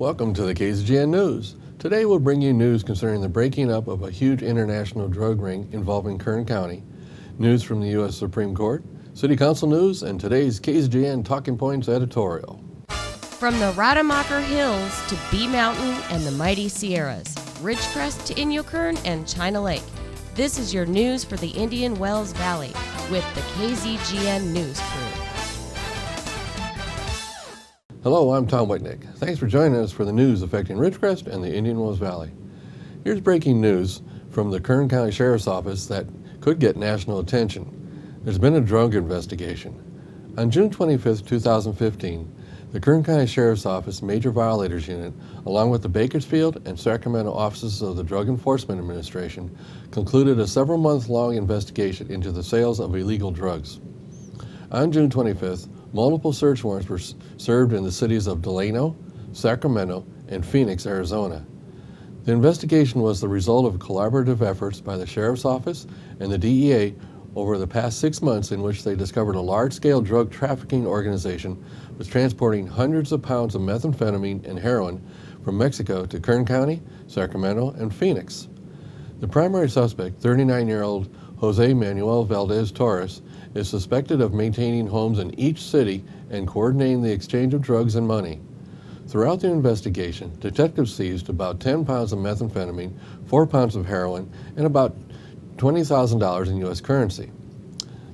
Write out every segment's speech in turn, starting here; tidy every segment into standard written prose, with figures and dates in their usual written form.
Welcome to the KZGN News. Today we'll bring you news concerning the breaking up of a huge international drug ring involving Kern County, news from the U.S. Supreme Court, City Council news, and today's KZGN Talking Points editorial. From the Rademacher Hills to Bee Mountain and the mighty Sierras, Ridgecrest to Inyokern and China Lake, this is your news for the Indian Wells Valley with the KZGN News Crew. Hello, I'm Tom Whitnick. Thanks for joining us for the news affecting Ridgecrest and the Indian Wells Valley. Here's breaking news from the Kern County Sheriff's Office that could get national attention. There's been a drug investigation. On June 25, 2015, the Kern County Sheriff's Office Major Violators Unit, along with the Bakersfield and Sacramento offices of the Drug Enforcement Administration, concluded a several-month-long investigation into the sales of illegal drugs. On June 25th, multiple search warrants were served in the cities of Delano, Sacramento, and Phoenix, Arizona. The investigation was the result of collaborative efforts by the Sheriff's Office and the DEA over the past 6 months, in which they discovered a large-scale drug trafficking organization was transporting hundreds of pounds of methamphetamine and heroin from Mexico to Kern County, Sacramento, and Phoenix. The primary suspect, 39-year-old Jose Manuel Valdez Torres, is suspected of maintaining homes in each city and coordinating the exchange of drugs and money. Throughout the investigation, detectives seized about 10 pounds of methamphetamine, 4 pounds of heroin, and about $20,000 in U.S. currency.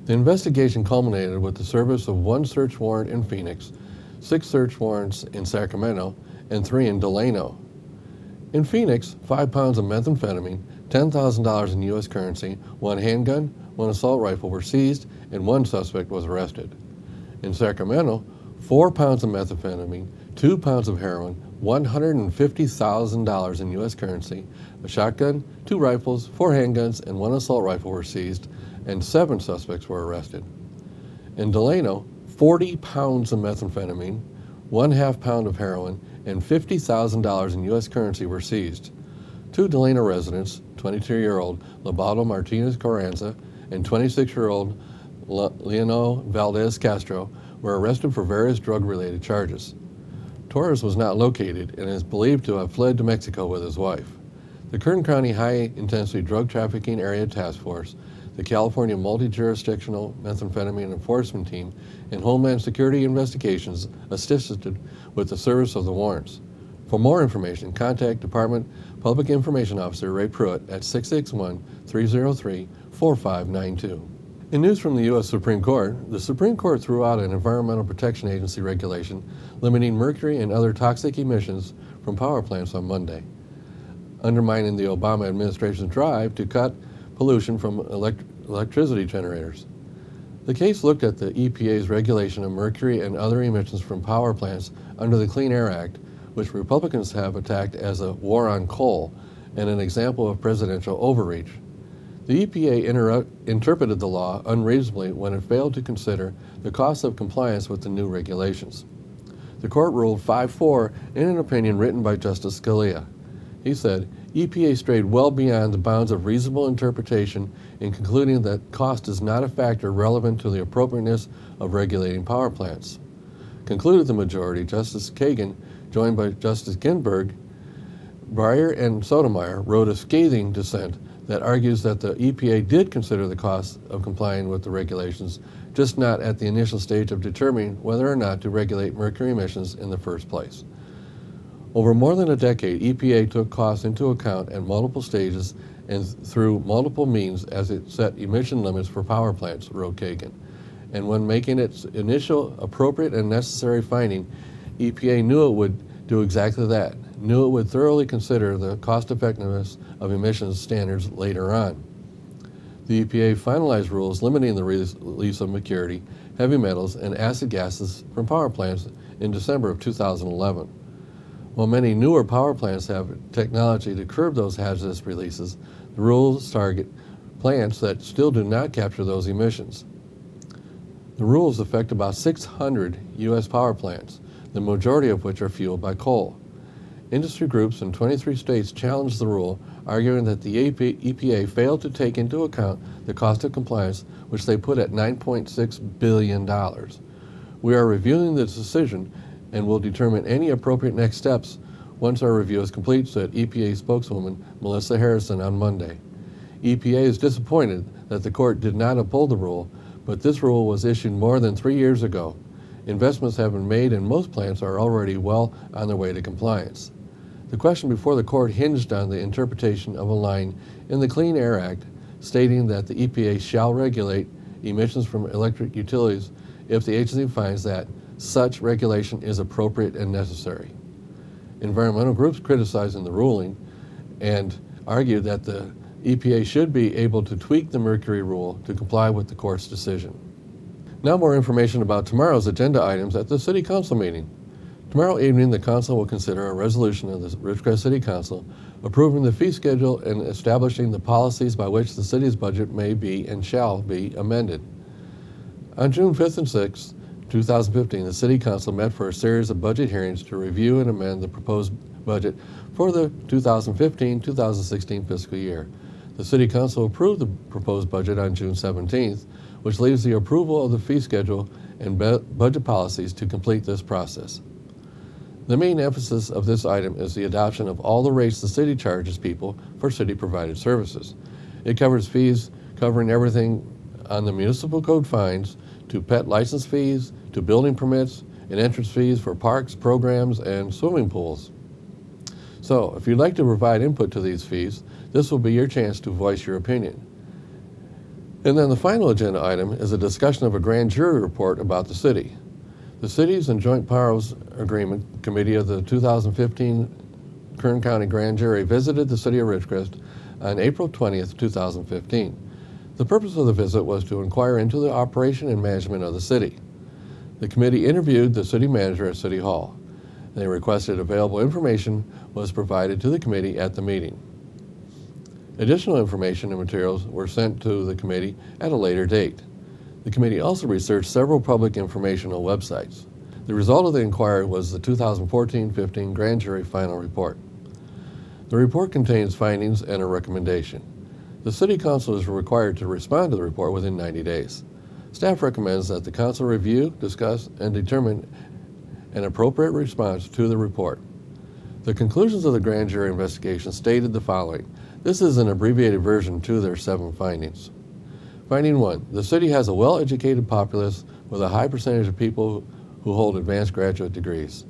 The investigation culminated with the service of 1 search warrant in Phoenix, 6 search warrants in Sacramento, and 3 in Delano. In Phoenix, 5 pounds of methamphetamine, $10,000 in U.S. currency, 1 handgun, 1 assault rifle were seized, and 1 suspect was arrested. In Sacramento, 4 pounds of methamphetamine, 2 pounds of heroin, $150,000 in U.S. currency, a shotgun, 2 rifles, 4 handguns, and 1 assault rifle were seized, and 7 suspects were arrested. In Delano, 40 pounds of methamphetamine, 1/2 pound of heroin, and $50,000 in U.S. currency were seized. 2 Delano residents, 22-year-old Lobato Martinez Carranza and 26-year-old Leonel Valdez Castro, were arrested for various drug-related charges. Torres was not located and is believed to have fled to Mexico with his wife. The Kern County High-Intensity Drug Trafficking Area Task Force, the California Multi-Jurisdictional Methamphetamine Enforcement Team, and Homeland Security Investigations assisted with the service of the warrants. For more information, contact Department Public Information Officer Ray Pruitt at 661-303-4592. In news from the U.S. Supreme Court, the Supreme Court threw out an Environmental Protection Agency regulation limiting mercury and other toxic emissions from power plants on Monday, undermining the Obama administration's drive to cut pollution from electricity generators. The case looked at the EPA's regulation of mercury and other emissions from power plants under the Clean Air Act, which Republicans have attacked as a war on coal and an example of presidential overreach. The EPA interpreted the law unreasonably when it failed to consider the cost of compliance with the new regulations. The court ruled 5-4 in an opinion written by Justice Scalia. He said, EPA strayed well beyond the bounds of reasonable interpretation in concluding that cost is not a factor relevant to the appropriateness of regulating power plants. Concluded the majority, Justice Kagan, joined by Justice Ginsburg, Breyer, and Sotomayor, wrote a scathing dissent that argues that the EPA did consider the cost of complying with the regulations, just not at the initial stage of determining whether or not to regulate mercury emissions in the first place. Over more than a decade, EPA took costs into account at multiple stages and through multiple means as it set emission limits for power plants, wrote Kagan. And when making its initial appropriate and necessary finding, EPA knew it would do exactly that, knew it would thoroughly consider the cost-effectiveness of emissions standards later on. The EPA finalized rules limiting the release of mercury, heavy metals, and acid gases from power plants in December of 2011. While many newer power plants have technology to curb those hazardous releases, the rules target plants that still do not capture those emissions. The rules affect about 600 U.S. power plants, the majority of which are fueled by coal. Industry groups in 23 states challenged the rule, arguing that the EPA failed to take into account the cost of compliance, which they put at $9.6 billion. We are reviewing this decision and will determine any appropriate next steps once our review is complete, said EPA spokeswoman Melissa Harrison on Monday. EPA is disappointed that the court did not uphold the rule, but this rule was issued more than 3 years ago. Investments have been made and most plants are already well on their way to compliance. The question before the court hinged on the interpretation of a line in the Clean Air Act stating that the EPA shall regulate emissions from electric utilities if the agency finds that such regulation is appropriate and necessary. Environmental groups criticizing the ruling and argued that the EPA should be able to tweak the mercury rule to comply with the court's decision. Now more information about tomorrow's agenda items at the City Council meeting. Tomorrow evening, the Council will consider a resolution of the Ridgecrest City Council approving the fee schedule and establishing the policies by which the city's budget may be and shall be amended. On June 5th and 6th, 2015, the City Council met for a series of budget hearings to review and amend the proposed budget for the 2015-2016 fiscal year. The City Council approved the proposed budget on June 17th, which leaves the approval of the fee schedule and budget policies to complete this process. The main emphasis of this item is the adoption of all the rates the city charges people for city-provided services. It covers fees covering everything on the municipal code fines to pet license fees, to building permits, and entrance fees for parks, programs, and swimming pools. So, if you'd like to provide input to these fees, this will be your chance to voice your opinion. And then the final agenda item is a discussion of a grand jury report about the city. The Cities and Joint Powers Agreement Committee of the 2015 Kern County Grand Jury visited the city of Ridgecrest on April 20th, 2015. The purpose of the visit was to inquire into the operation and management of the city. The committee interviewed the city manager at City Hall. They requested available information was provided to the committee at the meeting. Additional information and materials were sent to the committee at a later date. The committee also researched several public informational websites. The result of the inquiry was the 2014-15 Grand Jury Final Report. The report contains findings and a recommendation. The City Council is required to respond to the report within 90 days. Staff recommends that the Council review, discuss, and determine an appropriate response to the report. The conclusions of the grand jury investigation stated the following. This is an abbreviated version to their 7 findings. Finding 1, the city has a well-educated populace with a high percentage of people who hold advanced graduate degrees.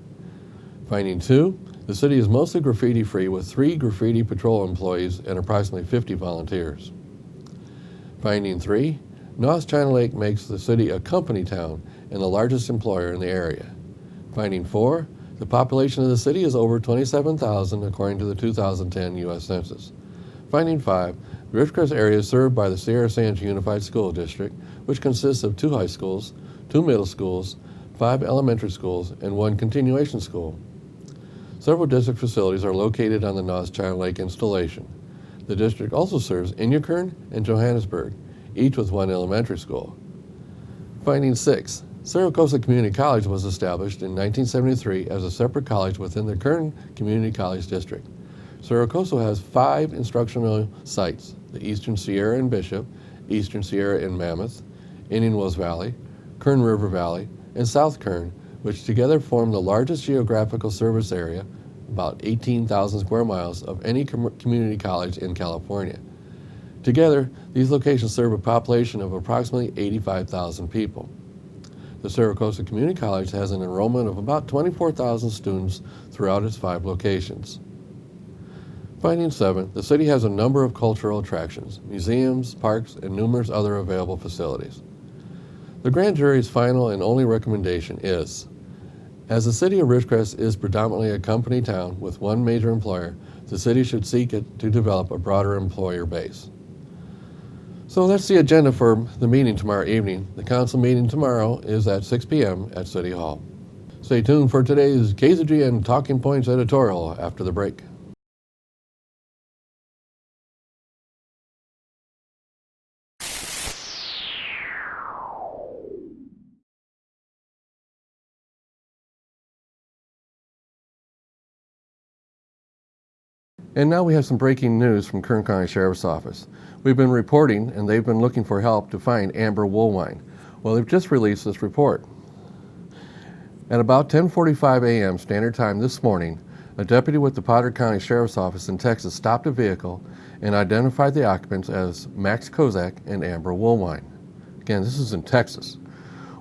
Finding 2, the city is mostly graffiti-free with 3 graffiti patrol employees and approximately 50 volunteers. Finding 3, North China Lake makes the city a company town and the largest employer in the area. Finding 4, the population of the city is over 27,000 according to the 2010 U.S. Census. Finding 5, the Ridgecrest area is served by the Sierra Sands Unified School District, which consists of 2 high schools, 2 middle schools, 5 elementary schools, and 1 continuation school. Several district facilities are located on the North China Lake installation. The district also serves Inyakern and Johannesburg, each with 1 elementary school. Finding 6, Saracosa Community College was established in 1973 as a separate college within the Kern Community College District. Saracosa has 5 instructional sites, the Eastern Sierra in Bishop, Eastern Sierra in Mammoth, Indian Wells Valley, Kern River Valley, and South Kern, which together form the largest geographical service area, about 18,000 square miles, of any community college in California. Together, these locations serve a population of approximately 85,000 people. The Saracosa Community College has an enrollment of about 24,000 students throughout its 5 locations. Finding 7, the city has a number of cultural attractions, museums, parks, and numerous other available facilities. The grand jury's final and only recommendation is, as the city of Ridgecrest is predominantly a company town with 1 major employer, the city should seek to develop a broader employer base. So that's the agenda for the meeting tomorrow evening. The council meeting tomorrow is at 6 p.m. at City Hall. Stay tuned for today's KZGN Talking Points editorial after the break. And now we have some breaking news from Kern County Sheriff's Office. We've been reporting, and they've been looking for help to find Amber Woolwine. Well, they've just released this report. At about 10:45 a.m. Standard Time this morning, A deputy with the Potter County Sheriff's Office in Texas stopped a vehicle and identified the occupants as Max Kozak and Amber Woolwine. Again, this is in Texas.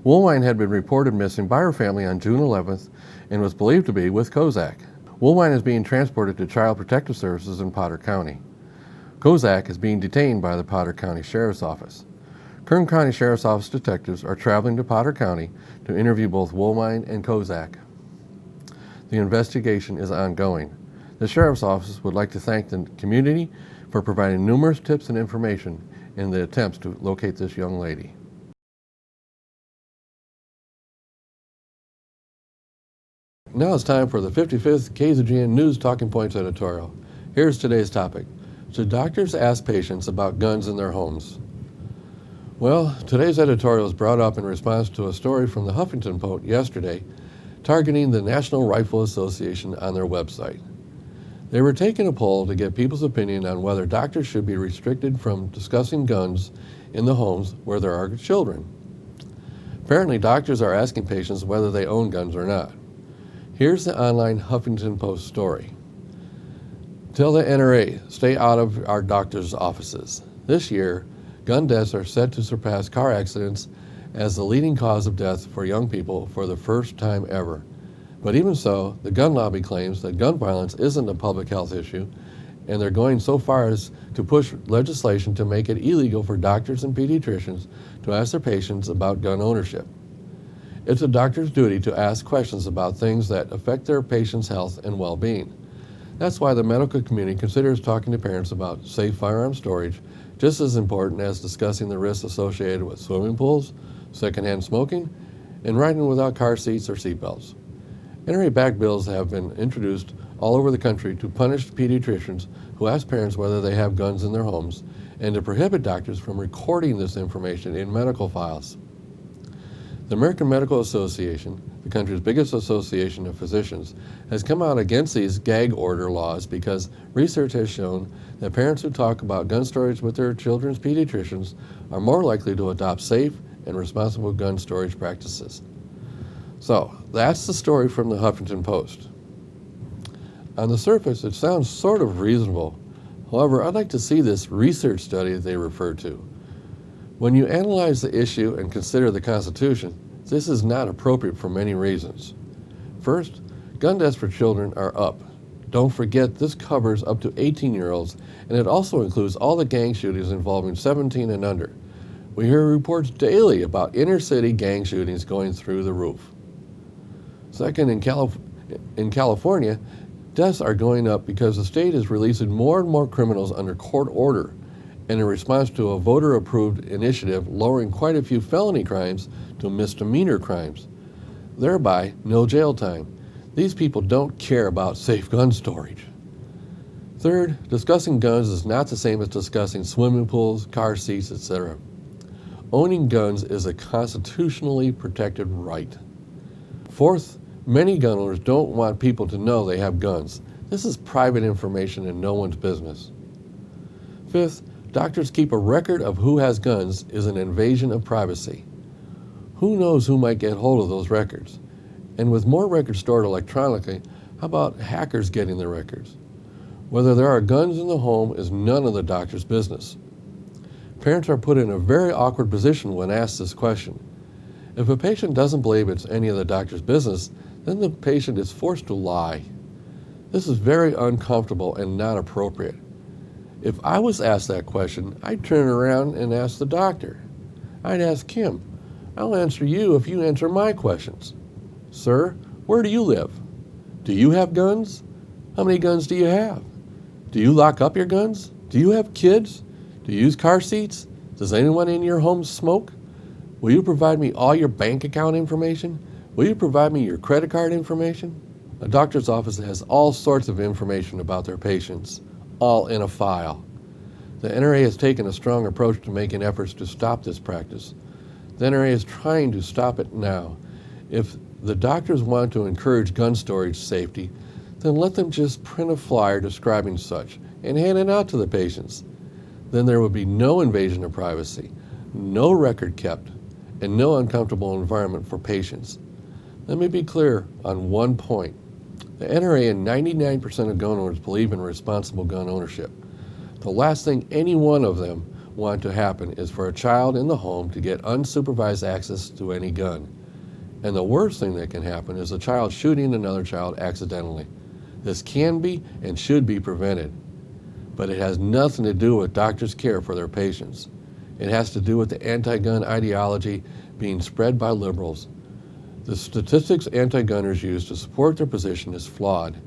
Woolwine had been reported missing by her family on June 11th and was believed to be with Kozak. Woolwine is being transported to Child Protective Services in Potter County. Kozak is being detained by the Potter County Sheriff's Office. Kern County Sheriff's Office detectives are traveling to Potter County to interview both Woolwine and Kozak. The investigation is ongoing. The Sheriff's Office would like to thank the community for providing numerous tips and information in the attempts to locate this young lady. Now it's time for the 55th KZGN News Talking Points editorial. Here's today's topic. Should doctors ask patients about guns in their homes? Well, today's editorial is brought up in response to a story from the Huffington Post yesterday targeting the National Rifle Association on their website. They were taking a poll to get people's opinion on whether doctors should be restricted from discussing guns in the homes where there are children. Apparently, doctors are asking patients whether they own guns or not. Here's the online Huffington Post story. Tell the NRA, stay out of our doctors' offices. This year, gun deaths are set to surpass car accidents as the leading cause of death for young people for the first time ever. But even so, the gun lobby claims that gun violence isn't a public health issue, and they're going so far as to push legislation to make it illegal for doctors and pediatricians to ask their patients about gun ownership. It's a doctor's duty to ask questions about things that affect their patient's health and well-being. That's why the medical community considers talking to parents about safe firearm storage just as important as discussing the risks associated with swimming pools, secondhand smoking, and riding without car seats or seatbelts. NRA-backed bills have been introduced all over the country to punish pediatricians who ask parents whether they have guns in their homes and to prohibit doctors from recording this information in medical files. The American Medical Association, the country's biggest association of physicians, has come out against these gag order laws because research has shown that parents who talk about gun storage with their children's pediatricians are more likely to adopt safe and responsible gun storage practices. So, that's the story from the Huffington Post. On the surface, it sounds sort of reasonable. However, I'd like to see this research study they refer to. When you analyze the issue and consider the Constitution, this is not appropriate for many reasons. First, gun deaths for children are up. Don't forget this covers up to 18-year-olds, and it also includes all the gang shootings involving 17 and under. We hear reports daily about inner-city gang shootings going through the roof. Second, in California, deaths are going up because the state is releasing more and more criminals under court order, and in response to a voter-approved initiative lowering quite a few felony crimes to misdemeanor crimes. Thereby, no jail time. These people don't care about safe gun storage. Third, discussing guns is not the same as discussing swimming pools, car seats, etc. Owning guns is a constitutionally protected right. Fourth, many gun owners don't want people to know they have guns. This is private information and no one's business. Fifth, doctors keep a record of who has guns is an invasion of privacy. Who knows who might get hold of those records? And with more records stored electronically, how about hackers getting the records? Whether there are guns in the home is none of the doctor's business. Parents are put in a very awkward position when asked this question. If a patient doesn't believe it's any of the doctor's business, then the patient is forced to lie. This is very uncomfortable and not appropriate. If I was asked that question, I'd turn around and ask the doctor. I'd ask him, I'll answer you if you answer my questions. Sir, where do you live? Do you have guns? How many guns do you have? Do you lock up your guns? Do you have kids? Do you use car seats? Does anyone in your home smoke? Will you provide me all your bank account information? Will you provide me your credit card information? A doctor's office has all sorts of information about their patients, all in a file. The NRA has taken a strong approach to making efforts to stop this practice. The NRA is trying to stop it now. If the doctors want to encourage gun storage safety, then let them just print a flyer describing such and hand it out to the patients. Then there would be no invasion of privacy, no record kept, and no uncomfortable environment for patients. Let me be clear on one point. The NRA and 99% of gun owners believe in responsible gun ownership. The last thing any one of them want to happen is for a child in the home to get unsupervised access to any gun. And the worst thing that can happen is a child shooting another child accidentally. This can be and should be prevented, but it has nothing to do with doctors' care for their patients. It has to do with the anti-gun ideology being spread by liberals. The statistics anti-gunners use to support their position is flawed.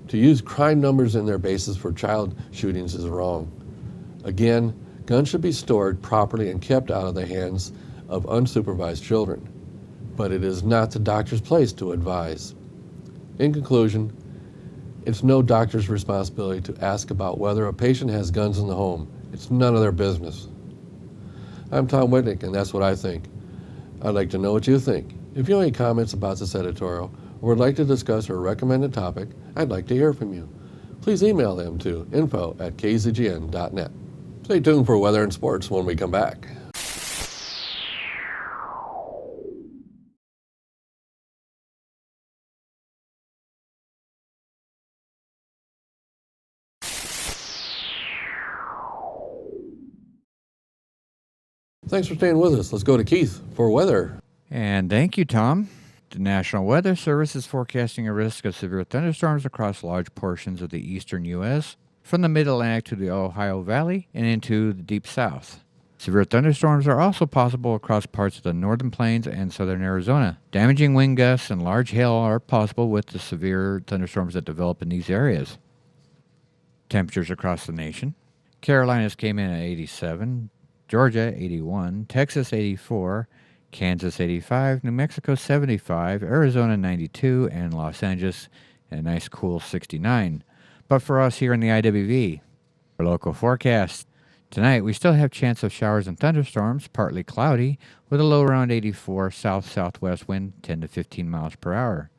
To use crime numbers in their basis for child shootings is wrong. Again, guns should be stored properly and kept out of the hands of unsupervised children, but it is not the doctor's place to advise. In conclusion, it's no doctor's responsibility to ask about whether a patient has guns in the home. It's none of their business. I'm Tom Whitnick, and that's what I think. I'd like to know what you think. If you have any comments about this editorial or would like to discuss a recommended topic, I'd like to hear from you. Please email them to info@kzgn.net. Stay tuned for weather and sports when we come back. Thanks for staying with us. Let's go to Keith for weather. And thank you, Tom. The National Weather Service is forecasting a risk of severe thunderstorms across large portions of the eastern U.S., from the mid-Atlantic to the Ohio Valley and into the deep south. Severe thunderstorms are also possible across parts of the northern plains and southern Arizona. Damaging wind gusts and large hail are possible with the severe thunderstorms that develop in these areas. Temperatures across the nation. Carolinas came in at 87, Georgia 81, Texas 84, Kansas 85, New Mexico 75, Arizona 92, and Los Angeles a nice cool 69. But for us here in the IWV, our local forecast. Tonight we still have chance of showers and thunderstorms, partly cloudy, with a low around 84, south-southwest wind 10 to 15 miles per hour.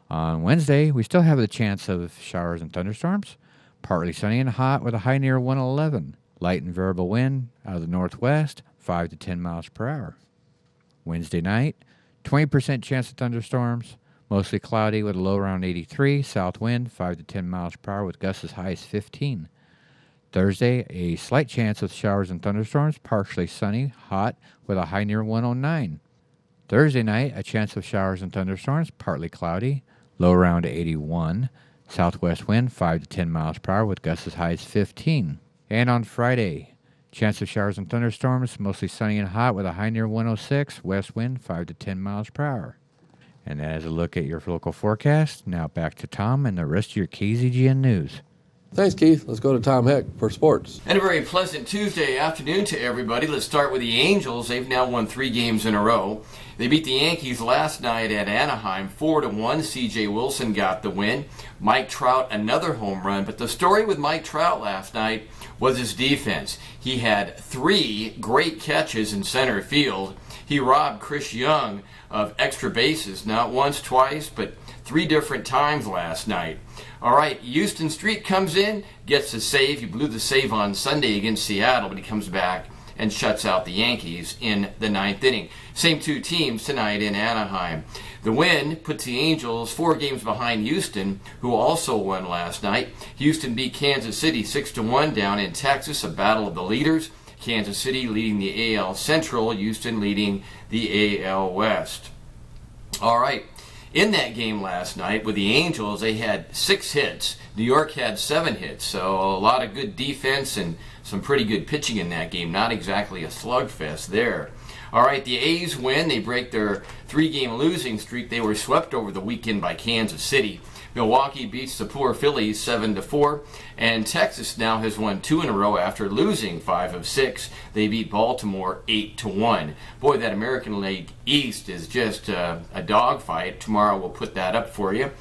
On Wednesday, we still have the chance of showers and thunderstorms, partly sunny and hot with a high near 111. Light and variable wind out of the northwest, 5 to 10 miles per hour. Wednesday night, 20% chance of thunderstorms, mostly cloudy with a low around 83, south wind 5 to 10 miles per hour with gusts as high as 15. Thursday, a slight chance of showers and thunderstorms, partially sunny, hot with a high near 109. Thursday night, a chance of showers and thunderstorms, partly cloudy, low around 81, southwest wind 5 to 10 miles per hour with gusts as high as 15. And on Friday, chance of showers and thunderstorms, mostly sunny and hot with a high near 106, west wind 5 to 10 miles per hour. And that is a look at your local forecast. Now back to Tom and the rest of your KZGN news. Thanks, Keith. Let's go to Tom Heck for sports. And a very pleasant Tuesday afternoon to everybody. Let's start with the Angels. They've now won 3 games in a row. They beat the Yankees last night at Anaheim 4-1. C.J. Wilson got the win. Mike Trout another home run. But the story with Mike Trout last night was his defense. He had 3 great catches in center field. He robbed Chris Young of extra bases, not once, twice, but 3 different times last night. All right, Houston Street comes in, gets the save. He blew the save on Sunday against Seattle, but he comes back and shuts out the Yankees in the 9th inning. Same 2 teams tonight in Anaheim. The win puts the Angels 4 games behind Houston, who also won last night. Houston beat Kansas City 6-1 down in Texas, a battle of the leaders. Kansas City leading the AL Central, Houston leading the AL West. All right. In that game last night with the Angels, they had 6 hits. New York had 7 hits, so a lot of good defense and some pretty good pitching in that game. Not exactly a slugfest there. All right, the A's win. They break their 3-game losing streak. They were swept over the weekend by Kansas City. Milwaukee beats the poor Phillies 7-4, and Texas now has won 2 in a row after losing 5 of 6. They beat Baltimore 8-1. Boy, that American League East is just a dogfight. Tomorrow we'll put that up for you.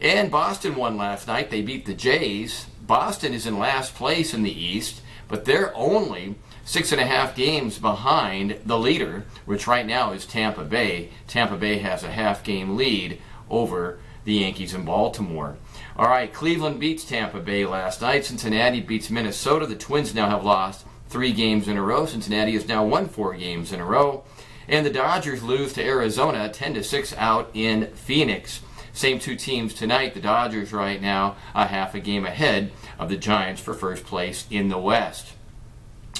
And Boston won last night. They beat the Jays. Boston is in last place in the East, but they're only 6.5 games behind the leader, which right now is Tampa Bay. Tampa Bay has a half-game lead over the Yankees in Baltimore. All right, Cleveland beats Tampa Bay last night. Cincinnati beats Minnesota. The Twins now have lost 3 games in a row. Cincinnati has now won 4 games in a row. And the Dodgers lose to Arizona 10-6 out in Phoenix. Same two teams tonight. The Dodgers right now a half a game ahead of the Giants for first place in the West.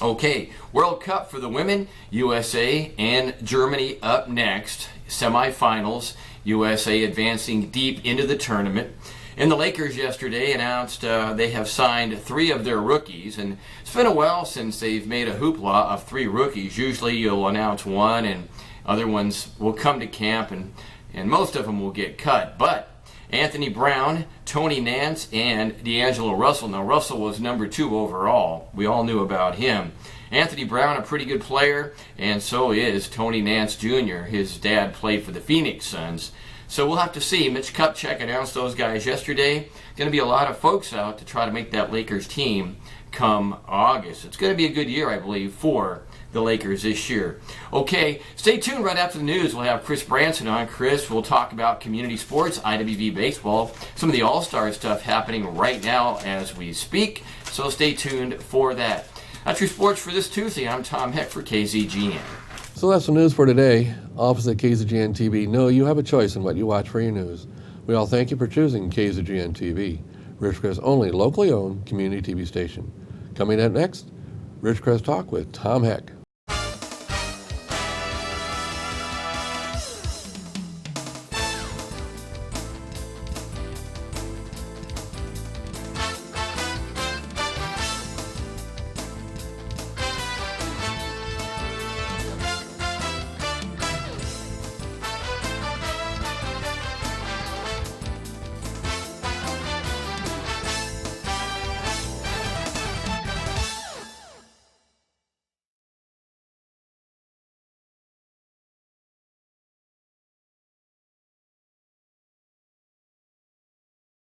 Okay, World Cup for the women, USA and Germany up next. Semifinals, USA advancing deep into the tournament. And the Lakers yesterday announced they have signed 3 of their rookies. And it's been a while since they've made a hoopla of 3 rookies. Usually you'll announce one and other ones will come to camp and most of them will get cut. But Anthony Brown, Tony Nance, and D'Angelo Russell. Now, Russell was number 2 overall. We all knew about him. Anthony Brown, a pretty good player, and so is Tony Nance Jr. His dad played for the Phoenix Suns. So we'll have to see. Mitch Kupchak announced those guys yesterday. Going to be a lot of folks out to try to make that Lakers team come August. It's going to be a good year, I believe, for the Lakers this year. Okay, stay tuned. Right after the news, we'll have Chris Branson on. Chris will talk about community sports, IWV baseball, some of the all-star stuff happening right now as we speak. So stay tuned for that. That's your sports for this Tuesday. I'm Tom Heck for KZGN. So that's the news for today. All of us at KZGN-TV know you have a choice in what you watch for your news. We all thank you for choosing KZGN-TV, Ridgecrest's only locally owned community TV station. Coming up next, Ridgecrest Talk with Tom Heck.